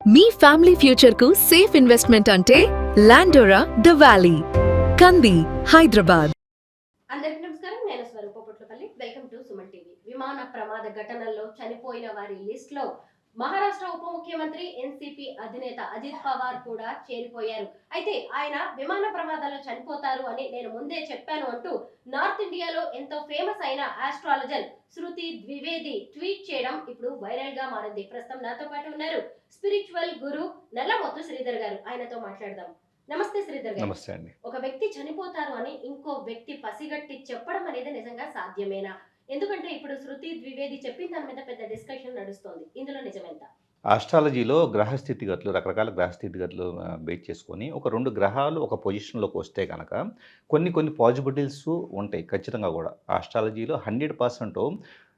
మీ family future కు safe investment అంటే Landora the valley, Kandi, Hyderabad. అందరికీ నమస్కారం. నేను Swaroopa Potlapalli. Welcome to Suman TV. విమాన ప్రమాద ఘటనల్లో చనిపోయిన వారి లిస్ట్ లో మహారాష్ట్ర ఉప ముఖ్యమంత్రి ఎన్సీపీ అధినేత అజిత్ పవార్ కూడా చేరిపోయారు. అయితే ఆయన విమాన ప్రమాదాల్లో చనిపోతారు అని నేను ముందే చెప్పాను అంటూ నార్త్ ఇండియాలో ఎంతో ఫేమస్ అయిన ఆస్ట్రాలజర్ శృతి ద్వివేది ట్వీట్ చేయడం ఇప్పుడు వైరల్ గా మారింది. ప్రస్తుతం నాతో పాటు ఉన్నారు స్పిరిచువల్ గురు నల్లమొత్తు శ్రీధర్ గారు. ఆయనతో మాట్లాడదాం. నమస్తే శ్రీధర్ గారు. నమస్తే అండి. ఒక వ్యక్తి చనిపోతారు అని ఇంకో వ్యక్తి పసిగట్టి చెప్పడం అనేది నిజంగా సాధ్యమేనా? ఎందుకంటే ఇప్పుడు శృతి ద్వివేది చెప్పిన దాని మీద పెద్ద డిస్కషన్ నడుస్తోంది. ఇందులో నిజమెంత? ఆస్ట్రాలజీలో గ్రహస్థితిగతులు, రకరకాల గ్రహస్థితిగతులు బేస్ చేసుకొని ఒక 2 గ్రహాలు ఒక పొజిషన్‌లోకి వస్తే గనక కొన్ని పాజిబిలిటీస్ ఉంటాయి ఖచ్చితంగా గూడా. ఆస్ట్రాలజీలో 100%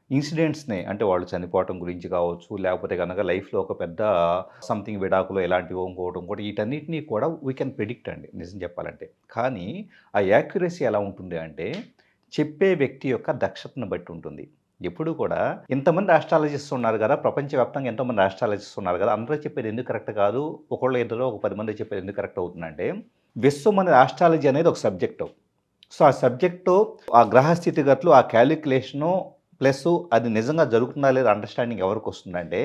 ఇన్సిడెంట్స్‌నే, అంటే వాళ్ళు చనిపోవటం గురించి కావచ్చు, లేకపోతే గనక లైఫ్‌లో ఒక పెద్ద సంథింగ్ విడాకులు ఇలాంటివో ఇంకోటి వీటన్నిటిని కూడా వీ కెన్ ప్రిడిక్ట్ అండి నిజం చెప్పాలంటే. కానీ ఆ యాక్యురసీ ఎలా ఉంటుంది అంటే చెప్పే వ్యక్తి యొక్క దక్షతను బట్టి ఉంటుంది. ఎప్పుడు కూడా ఇంతమంది ఆస్ట్రాలజిస్ట్స్ ఉన్నారు కదా, ప్రపంచవ్యాప్తంగా ఎంతోమంది ఆస్ట్రాలజిస్ట్స్ ఉన్నారు కదా, అందరూ చెప్పేది ఎందుకు కరెక్ట్ కాదు, ఒకళ్ళు ఇద్దరు ఒక 10 మంది చెప్పేది ఎందుకు కరెక్ట్ అవుతుందంటే, విశ్వం అనేది ఆస్ట్రాలజీ అనేది ఒక సబ్జెక్టు. సో ఆ సబ్జెక్టు, ఆ గ్రహ స్థితిగతులు, ఆ క్యాలిక్యులేషను ప్లస్ అది నిజంగా జరుగుతుందా లేదా అండర్స్టాండింగ్ ఎవరికి వస్తుందంటే,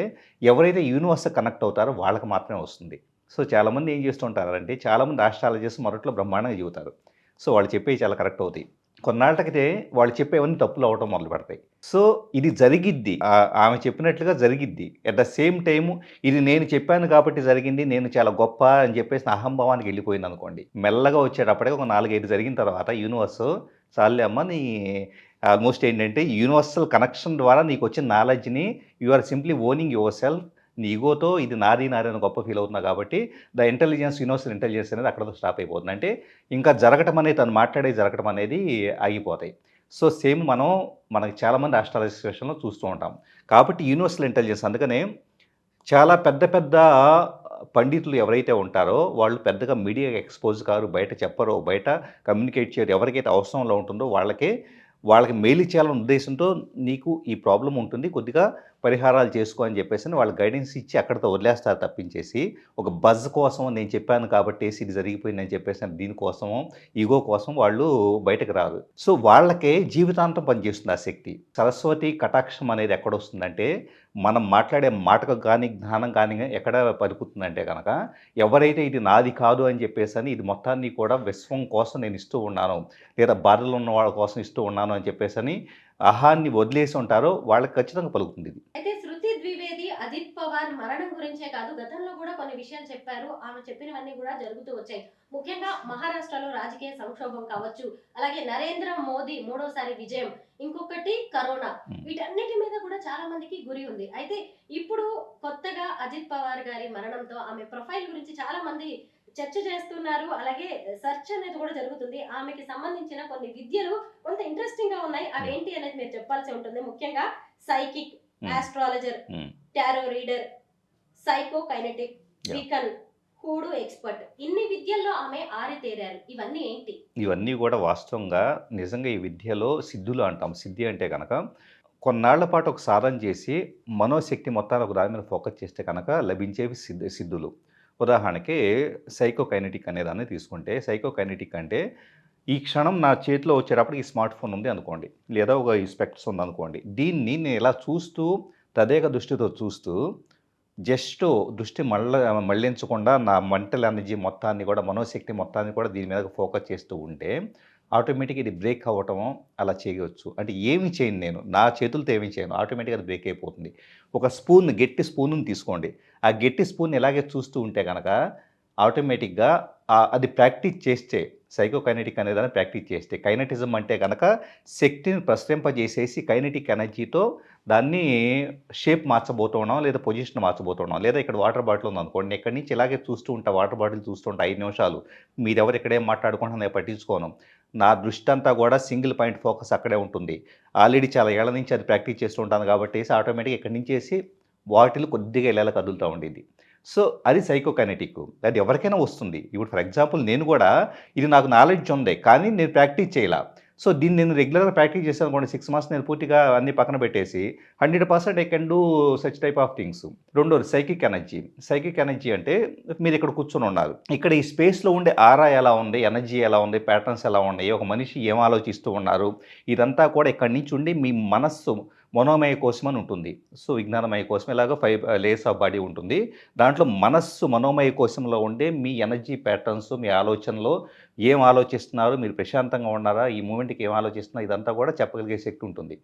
ఎవరైతే యూనివర్స్ కనెక్ట్ అవుతారో వాళ్ళకి మాత్రమే వస్తుంది. సో చాలామంది ఏం చేస్తుంటారంటే, చాలామంది ఆస్ట్రాలజిస్ట్ మొదట్లో బ్రహ్మాండంగా చెబుతారు. సో వాళ్ళు చెప్పేవి చాలా కరెక్ట్ అవుతాయి. కొన్నాళ్ళకైతే వాళ్ళు చెప్పేవన్నీ తప్పులు అవ్వటం మొదలు పెడతాయి. సో ఇది జరిగిద్ది. ఆమె చెప్పినట్లుగా జరిగిద్ది. ఎట్ ద సేమ్ టైము ఇది నేను చెప్పాను కాబట్టి జరిగింది, నేను చాలా గొప్ప అని చెప్పేసి నా అహంభావానికి వెళ్ళిపోయిందనుకోండి. మెల్లగా వచ్చేటప్పటికి ఒక 4, 5 జరిగిన తర్వాత యూనివర్స్ చాలులే అమ్మ నీ ఆల్మోస్ట్ ఏంటంటే యూనివర్సల్ కనెక్షన్ ద్వారా నీకు వచ్చిన నాలెడ్జ్‌ని you are simply owning yourself. నీ ఈగోతో ఇది నాది అని గొప్ప ఫీల్ అవుతున్నావు కాబట్టి యూనివర్సల్ ఇంటెలిజెన్స్ అనేది అక్కడతో స్టాప్ అయిపోతుంది. అంటే ఇంకా జరగటం అనేది, తను మాట్లాడేది జరగటం అనేది ఆగిపోతాయి. సో సేమ్ మనకి చాలామంది ఆస్ట్రాలజీ సిట్యుయేషన్‌లో చూస్తూ ఉంటాం. కాబట్టి యూనివర్సల్ ఇంటెలిజెన్స్ అందుకనే చాలా పెద్ద పండితులు ఎవరైతే ఉంటారో వాళ్ళు పెద్దగా మీడియాకి ఎక్స్‌పోజ్ కారు, బయట చెప్పరు, బయట కమ్యూనికేట్ చేయరు. ఎవరికైతే అవసరంలో ఉంటుందో వాళ్ళకి మేలు చేయాలనే ఉద్దేశంతో నీకు ఈ ప్రాబ్లమ్ ఉంటుంది, కొద్దిగా పరిహారాలు చేసుకో అని చెప్పేసి వాళ్ళు గైడెన్స్ ఇచ్చి అక్కడితో వదిలేస్తారు తప్పించేసి, ఒక బజ్ కోసం నేను చెప్పాను కాబట్టేసి ఇది జరిగిపోయిందని చెప్పేసి దీనికోసమో, ఈగో కోసం వాళ్ళు బయటకు రారు. సో వాళ్ళకే జీవితాంతం పనిచేస్తుంది ఆ శక్తి. సరస్వతి కటాక్షం అనేది ఎక్కడొస్తుందంటే, మనం మాట్లాడే మాటకు కానీ, జ్ఞానం కానీ ఎక్కడ పలుకుతుందంటే కనుక, ఎవరైతే ఇది నాది కాదు అని చెప్పేసని ఇది మొత్తాన్ని కూడా విశ్వం కోసం నేను ఇస్తూ ఉన్నాను, లేదా బాధలో ఉన్న వాళ్ళ కోసం ఇస్తూ ఉన్నాను అని చెప్పేసని అహాన్ని వదిలేసి ఉంటారో వాళ్ళకి ఖచ్చితంగా పలుకుతుంది ఇది. అయితే శృతి ద్వివేది అజిత్ పవార్ మరణం గురించే కాదు, గతంలో కూడా కొన్ని విషయాలు చెప్పారు. ఆమె చెప్పినవన్నీ కూడా జరుగుతూ వచ్చాయి. ముఖ్యంగా మహారాష్ట్రలో రాజకీయ సంక్షోభం కావచ్చు, అలాగే నరేంద్ర మోదీ 3వ విజయం, ఇంకొకటి కరోనా, వీటన్నిటి మీద కూడా చాలా మందికి గురి ఉంది. అయితే ఇప్పుడు కొత్తగా అజిత్ పవార్ గారి మరణంతో ఆమె ప్రొఫైల్ గురించి చాలా మంది చర్చ చేస్తున్నారు. అలాగే సెర్చ్ అనేది కూడా జరుగుతుంది. ఆమెకి సంబంధించిన కొన్ని విద్యలు కొంత ఇంట్రెస్టింగ్ గా ఉన్నాయి. అవేంటి అనేది మీరు చెప్పాల్సి ఉంటుంది. ముఖ్యంగా psychic, astrologer, tarot reader, psychokinetic, Wiccan, hoodoo expert, ఇన్ని విద్యల్లో ఆమె ఆరితేరారు. ఇవన్నీ ఏంటి? ఇవన్నీ కూడా వాస్తవంగా నిజంగా ఈ విద్యలో సిద్ధులు అంటాం. సిద్ధి అంటే కనుక కొన్నాళ్ల పాటు ఒక సాధన చేసి మనోశక్తి మొత్తాన్ని ఒక దాని మీద ఫోకస్ చేస్తే కనుక లభించేవి సిద్ధులు. ఉదాహరణకి సైకోకైనెటిక్ అనేదాన్ని తీసుకుంటే, సైకోకైనెటిక్ అంటే ఈ క్షణం నా చేతిలో వచ్చేటప్పటికి ఈ స్మార్ట్ ఫోన్ ఉంది అనుకోండి, లేదా ఒక ఈ స్పెక్ట్స్ ఉందనుకోండి, దీన్ని నేను ఇలా చూస్తూ తదేక దృష్టితో చూస్తూ జస్ట్ దృష్టి మళ్ళించకుండా నా మెంటల్ ఎనర్జీ మొత్తాన్ని కూడా, మనోశక్తి మొత్తాన్ని కూడా దీని మీద ఫోకస్ చేస్తూ ఉంటే ఆటోమేటిక్గా ఇది బ్రేక్ అవ్వటం అలా చేయవచ్చు. అంటే ఏమి చేయను, నేను నా చేతులతో ఏమి చేయను, ఆటోమేటిక్గా అది బ్రేక్ అయిపోతుంది. ఒక గట్టి స్పూన్ని తీసుకోండి, ఆ గట్టి స్పూన్ ఇలాగే చూస్తూ ఉంటే కనుక ఆటోమేటిక్గా అది ప్రాక్టీస్ చేస్తే, సైకోకైనెటిక్ అనేదాన్ని ప్రాక్టీస్ చేస్తే, కైనటిజం అంటే కనుక శక్తిని ప్రసరింపజేసేసి కైనెటిక్ ఎనర్జీతో దాన్ని షేప్ మార్చబోతున్నాం, లేదా పొజిషన్ మార్చబోతున్నాం. లేదా ఇక్కడ వాటర్ బాటిల్ ఉందనుకోండి, ఇక్కడి నుంచి ఇలాగే చూస్తూ ఉంటా, వాటర్ బాటిల్ చూస్తూ ఉంటా 5 నిమిషాలు, మీరెవరు ఇక్కడేం మాట్లాడుకుంటున్నా నేను పట్టించుకోను, నా దృష్టి అంతా కూడా సింగిల్ పాయింట్ ఫోకస్ అక్కడే ఉంటుంది. ఆల్రెడీ చాలా ఏళ్ల నుంచి అది ప్రాక్టీస్ చేస్తూ ఉంటాను కాబట్టి ఆటోమేటిక్గా ఇక్కడి నుంచేసి బాటిల్ కొద్దిగా ఇలా కదులుతూ ఉండేది. సో అది సైకోకైనెటిక్. అది ఎవరికైనా వస్తుంది. ఇప్పుడు ఫర్ ఎగ్జాంపుల్ నేను కూడా ఇది నాకు నాలెడ్జ్ ఉంది, కానీ నేను ప్రాక్టీస్ చేయలా. సో దీన్ని నేను రెగ్యులర్గా ప్రాక్టీస్ చేశాను అనుకోండి 6 మంత్స్ నేను పూర్తిగా అన్ని పక్కన పెట్టేసి 100% I can do such type of things. రెండోది సైకిక్ ఎనర్జీ. సైకిక్ ఎనర్జీ అంటే మీరు ఇక్కడ కూర్చొని ఉన్నారు. ఇక్కడ ఈ స్పేస్లో ఉండే ఆరా ఎలా ఉంది, ఎనర్జీ ఎలా ఉంది, ప్యాటర్న్స్ ఎలా ఉన్నాయి, ఒక మనిషి ఏం ఆలోచిస్తూ ఉన్నారు, ఇదంతా కూడా ఇక్కడి నుంచి ఉండి మీ మనస్సు మనోమయ కోశం అని ఉంటుంది. సో విజ్ఞానమయ కోశం ఇలాగ 5 లేయర్స్ ఆఫ్ బాడీ ఉంటుంది. దాంట్లో మనస్సు మనోమయ కోశంలో ఉండే మీ ఎనర్జీ ప్యాటర్న్స్, మీ ఆలోచనలో ఏం ఆలోచిస్తున్నారు, మీరు ప్రశాంతంగా ఉన్నారా, ఈ మూమెంట్కి ఏం ఆలోచిస్తున్నారు, ఇదంతా కూడా చెప్పగలిగే శక్తి ఉంటుంది.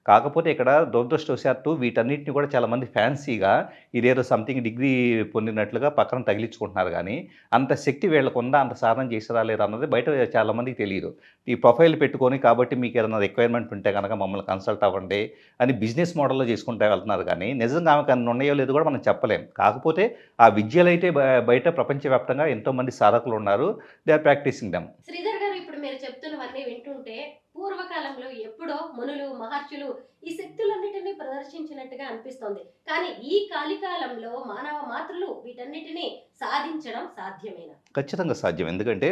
కాకపోతే ఇక్కడ దురదృష్టవశాత్తు వీటన్నిటిని కూడా చాలామంది ఫ్యాన్సీగా ఇదేదో సంథింగ్ డిగ్రీ పొందినట్లుగా పక్కన తగిలించుకుంటున్నారు. కానీ అంత శక్తి వీళ్ళకు ఉందా, అంత సాధన చేసారా లేదా అన్నది బయట చాలామందికి తెలియదు. ఈ ప్రొఫైల్ పెట్టుకొని కాబట్టి మీకు ఏదైనా రిక్వైర్మెంట్ ఉంటే కనుక మమ్మల్ని కన్సల్ట్ అవ్వండి అని బిజినెస్ మోడల్లో చేసుకుంటూ వెళ్తున్నారు. కానీ నిజంగా ఆమెకు అన్ని ఉన్నాయో లేదో కూడా మనం చెప్పలేం. కాకపోతే ఆ విద్యలు అయితే బయట ప్రపంచవ్యాప్తంగా ఎంతోమంది సాధకులు ఉన్నారు. They are practising them. Sridhar garu, ఇప్పుడు మీరు చెప్తున్నవన్నీ వింటుంటే పూర్వకాలంలో ఎప్పుడో మునులు మహర్షులు ఈ శక్తులన్నిటినీ ప్రదర్శించినట్టుగా అనిపిస్తోంది. కానీ ఈ కాలికాలంలో మానవ మాతృలు వీటన్నిటినీ సాధించడం సాధ్యమేనా? ఖచ్చితంగా సాధ్యం. ఎందుకంటే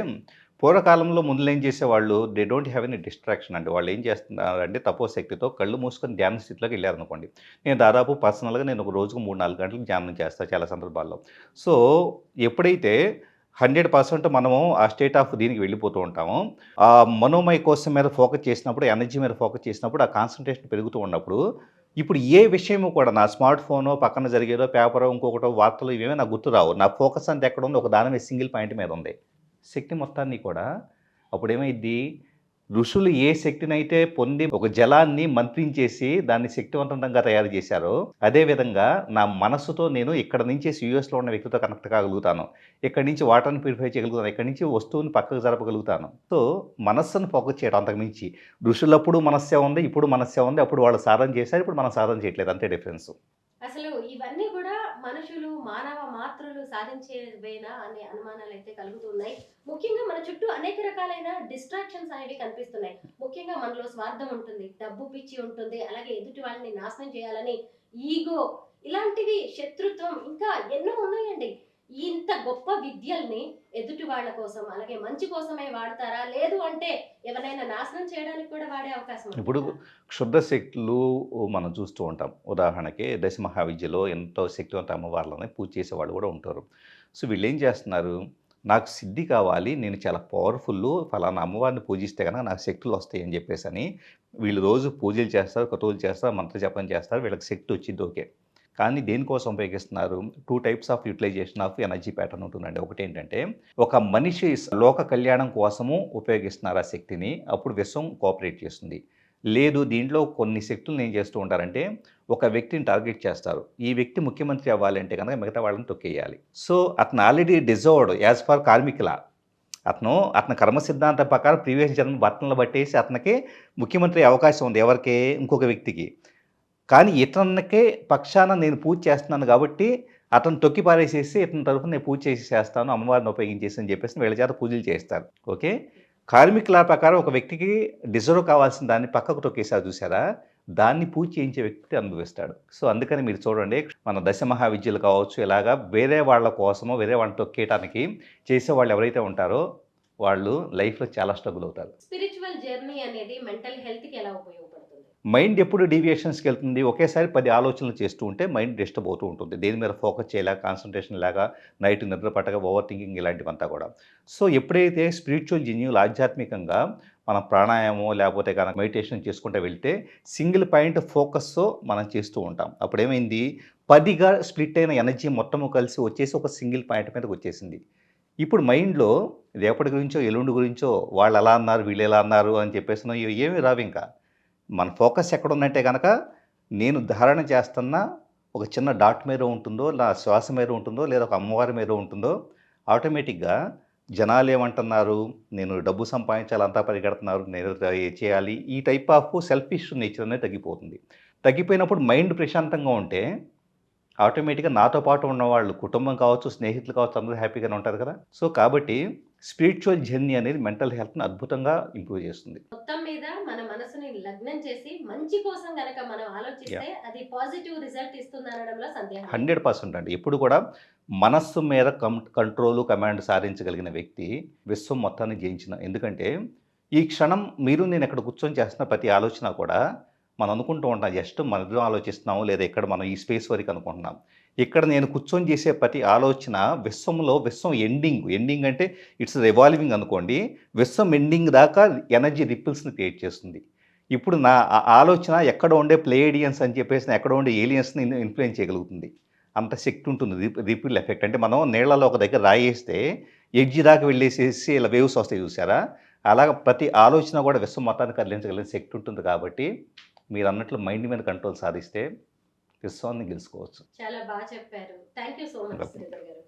పూర్వకాలంలో ముందులు ఏం చేసేవాళ్ళు, they don't have any distraction అండి. వాళ్ళు ఏం చేస్తున్నారంటే తపోశక్తితో కళ్ళు మూసుకొని ధ్యాన స్థితిలోకి వెళ్ళారనుకోండి. నేను దాదాపు పర్సనల్గా నేను ఒక రోజుకు 3-4 గంటలు ధ్యానం చేస్తాను చాలా సందర్భాల్లో. సో ఎప్పుడైతే 100% మనము ఆ స్టేట్ ఆఫ్ దీనికి వెళ్ళిపోతూ ఉంటాము. ఆ మనోమయ కోశం మీద ఫోకస్ చేసినప్పుడు, ఎనర్జీ మీద ఫోకస్ చేసినప్పుడు, ఆ కాన్సంట్రేషన్ పెరుగుతూ ఉన్నప్పుడు ఇప్పుడు ఏ విషయము కూడా నా స్మార్ట్ ఫోనో, పక్కన జరిగేదో, పేపరో, ఇంకొకటో, వార్తలు ఇవేమీ నాకు గుర్తు రావు. నా ఫోకస్ అంతా ఎక్కడ ఉంది, ఒక దాని మీద సింగిల్ పాయింట్ మీద ఉంది. శక్తి మొత్తాన్ని కూడా అప్పుడేమైద్ది, ఋషులు ఏ శక్తినైతే పొంది ఒక జలాన్ని మంత్రించేసి దాన్ని శక్తివంతంగా తయారు చేశారో, అదేవిధంగా నా మనస్సుతో నేను ఇక్కడ నుంచి యూఎస్లో ఉన్న వ్యక్తితో కనెక్ట్ కాగలుగుతాను, ఇక్కడి నుంచి వాటర్ని ప్యూరిఫై చేయగలుగుతాను, ఇక్కడి నుంచి వస్తువుని పక్కకు జరపగలుగుతాను. సో మనస్సును ఫోకస్ చేయడం అంతకుమించి. ఋషులప్పుడు మనస్సే ఉంది, ఇప్పుడు మనస్సే ఉంది. అప్పుడు వాళ్ళు సాధన చేశారు, ఇప్పుడు మనం సాధన చేయట్లేదు, అంతే డిఫరెన్స్. అసలు ఇవన్నీ కూడా మనుషులు మానవ మాతృలు సాధించేవేనా అనే అనుమానాలు అయితే కలుగుతున్నాయి. ముఖ్యంగా మన చుట్టూ అనేక రకాలైన డిస్ట్రాక్షన్స్ అనేవి కనిపిస్తున్నాయి. ముఖ్యంగా మనలో స్వార్థం ఉంటుంది, డబ్బు పిచ్చి ఉంటుంది, అలాగే ఎదుటి వాళ్ళని నాశనం చేయాలని ఈగో, ఇలాంటివి, శత్రుత్వం, ఇంకా ఎన్నో ఉన్నాయండి. ఇంత గొప్ప విద్యల్ని ఎదుటి వాళ్ళ కోసం అలాగే మంచి కోసమే వాడతారా, లేదు అంటే ఎవరైనా నాశనం చేయడానికి కూడా వాడే అవకాశం ఇప్పుడు ఉంటుందా? క్షుద్ర శక్తులు మనం చూస్తూ ఉంటాం. ఉదాహరణకి దశ మహావిద్యలో ఎంతో శక్తివంత అమ్మవార్లని పూజ చేసేవాళ్ళు కూడా ఉంటారు. సో వీళ్ళు ఏం చేస్తున్నారు, నాకు సిద్ధి కావాలి, నేను చాలా పవర్ఫుల్, ఫలానా అమ్మవారిని పూజిస్తే కనుక నాకు శక్తులు వస్తాయి అని చెప్పేసి అని వీళ్ళు రోజు పూజలు చేస్తారు, క్రతువులు చేస్తారు, మంత్ర జపం చేస్తారు, వీళ్ళకి శక్తి వచ్చింది ఓకే. కానీ దేనికోసం ఉపయోగిస్తున్నారు? 2 types of utilisation of energy pattern ఉంటుందండి. ఒకటి ఏంటంటే ఒక మనిషి లోక కళ్యాణం కోసము ఉపయోగిస్తున్నారు ఆ శక్తిని, అప్పుడు విశ్వం కోఆపరేట్ చేస్తుంది. లేదు, దీంట్లో కొన్ని శక్తులను ఏం చేస్తూ ఉంటారంటే ఒక వ్యక్తిని టార్గెట్ చేస్తారు. ఈ వ్యక్తి ముఖ్యమంత్రి అవ్వాలంటే కనుక మిగతా వాళ్ళని తొక్కేయాలి. సో అతను already deserved as per karmic law. అతని కర్మ సిద్ధాంతం ప్రకారం ప్రీవియస్ జన్మ బట్టలను బట్టేసి అతనికి ముఖ్యమంత్రి అవకాశం ఉంది, ఎవరికి, ఇంకొక వ్యక్తికి. కానీ ఇతనికి పక్షాన నేను పూజ చేస్తున్నాను కాబట్టి అతను తొక్కి పారేసేసి ఇతని తరఫున నేను పూజ చేసి చేస్తాను, అమ్మవారిని ఉపయోగించేసి అని చెప్పేసి వీళ్ళ చేత పూజలు చేస్తారు. ఓకే, కార్మిక్ లా ప్రకారం ఒక వ్యక్తికి డిజర్వ్ కావాల్సిన దాన్ని పక్కకు తొక్కేసారు చూసారా, దాన్ని పూజ చేయించే వ్యక్తి అనుభవిస్తాడు. సో అందుకని మీరు చూడండి, మన దశ మహావిద్యలు కావచ్చు, ఇలాగా వేరే వాళ్ళ కోసమో వేరే వాళ్ళని తొక్కేయడానికి చేసేవాళ్ళు ఎవరైతే ఉంటారో వాళ్ళు లైఫ్లో చాలా స్ట్రగుల్ అవుతారు. స్పిరిచువల్ జర్నీ అనేది మెంటల్ హెల్త్ కి ఎలా ఉపయోగపడుతుంది? మైండ్ ఎప్పుడు డీవియేషన్స్కి వెళ్తుంది, ఒకేసారి 10 ఆలోచనలు చేస్తూ ఉంటే మైండ్ డిస్టర్బ్ అవుతూ ఉంటుంది. దేని మీద ఫోకస్ చేయలేక, కాన్సన్ట్రేషన్ లేక, నైట్ నిద్ర పట్టక, ఓవర్ థింకింగ్ ఇలాంటివంతా కూడా. సో ఎప్పుడైతే స్పిరిచువల్ జెన్యుల్ ఆధ్యాత్మికంగా మనం ప్రాణాయామం లేకపోతే కనుక మెడిటేషన్ చేసుకుంటూ వెళ్తే సింగిల్ పాయింట్ ఫోకస్ మనం చేస్తూ ఉంటాం. అప్పుడు ఏమైంది, 10గా స్ప్లిట్ అయిన ఎనర్జీ మొత్తము కలిసి వచ్చేసి ఒక సింగిల్ పాయింట్ మీదకి వచ్చేసింది. ఇప్పుడు మైండ్లో రేపటి గురించో ఎల్లుండి గురించో వాళ్ళు ఎలా అన్నారు, వీళ్ళు ఎలా అన్నారు అని చెప్పేసి ఏమీ రావు. ఇంకా మన ఫోకస్ ఎక్కడ ఉన్నట్టే కనుక నేను ధారణ చేస్తున్న ఒక చిన్న డాట్ మీద ఉంటుందో, నా శ్వాస మీద ఉంటుందో, లేదా ఒక అమ్మవారి మీద ఉంటుందో, ఆటోమేటిక్గా జనాలు ఏమంటున్నారు, నేను డబ్బు సంపాదించాలి, అంతా పరిగెడుతున్నారు, నేను చేయాలి, ఈ టైప్ ఆఫ్ సెల్ఫిష్ నేచర్ అనేది తగ్గిపోతుంది. తగ్గిపోయినప్పుడు మైండ్ ప్రశాంతంగా ఉంటే ఆటోమేటిక్గా నాతో పాటు ఉన్నవాళ్ళు, కుటుంబం కావచ్చు, స్నేహితులు కావచ్చు, అందరూ హ్యాపీగానే ఉంటారు కదా. సో కాబట్టి స్పిరిచువల్ జర్నీ అనేది మెంటల్ హెల్త్ని అద్భుతంగా ఇంప్రూవ్ చేస్తుంది. మొత్తం మీద మన మనసుని లగ్నం చేసి మంచి కోసం గనక మనం ఆలోచిస్తే అది పాజిటివ్ రిజల్ట్ ఇస్తుంది అనడంలో సందేహం లేదు. 100% అండి. ఎప్పుడు కూడా మనస్సు మీద కంట్రోలు, కమాండ్ సాధించగలిగిన వ్యక్తి విశ్వం మొత్తాన్ని జయించిన. ఎందుకంటే ఈ క్షణం మీరు నేను ఇక్కడ కూర్చొని చేస్తున్న ప్రతి ఆలోచన కూడా మనం అనుకుంటూ ఉంటాం జస్ట్ మనం ఆలోచిస్తున్నాము లేదా ఇక్కడ మనం ఈ స్పేస్ వరకు అనుకుంటున్నాం. ఇక్కడ నేను కూర్చొని చేసే ప్రతి ఆలోచన విశ్వం ఎండింగ్ అంటే ఇట్స్ రివాల్వింగ్ అనుకోండి. విశ్వం ఎండింగ్ దాకా ఎనర్జీ రిపుల్స్‌ని క్రియేట్ చేస్తుంది. ఇప్పుడు నా ఆలోచన ఎక్కడో ఉండే ప్లేయిడియన్స్ అని చెప్పేసి ఎక్కడో ఉండే ఏలియన్స్‌ని ఇన్‌ఫ్లుయెన్స్ చేయగలుగుతుంది. అంత శక్తి ఉంటుంది. రిపిల్ ఎఫెక్ట్ అంటే మనం నీళ్ళలో ఒక దగ్గర రాయేస్తే ఎడ్జ్ దాకా వెళ్ళేసేసి ఇలా వేవ్స్ వస్తాయి చూసారా? అలాగ ప్రతి ఆలోచన కూడా విశ్వం మొత్తాన్ని కదిలించగలిగిన శక్తి ఉంటుంది కాబట్టి మీరన్నట్లు మైండ్ మీద కంట్రోల్ సాధిస్తే విశ్వాన్ని గెలుచుకోవచ్చు. చాలా బాగా చెప్పారు. Thank you so much Sridhar గారు.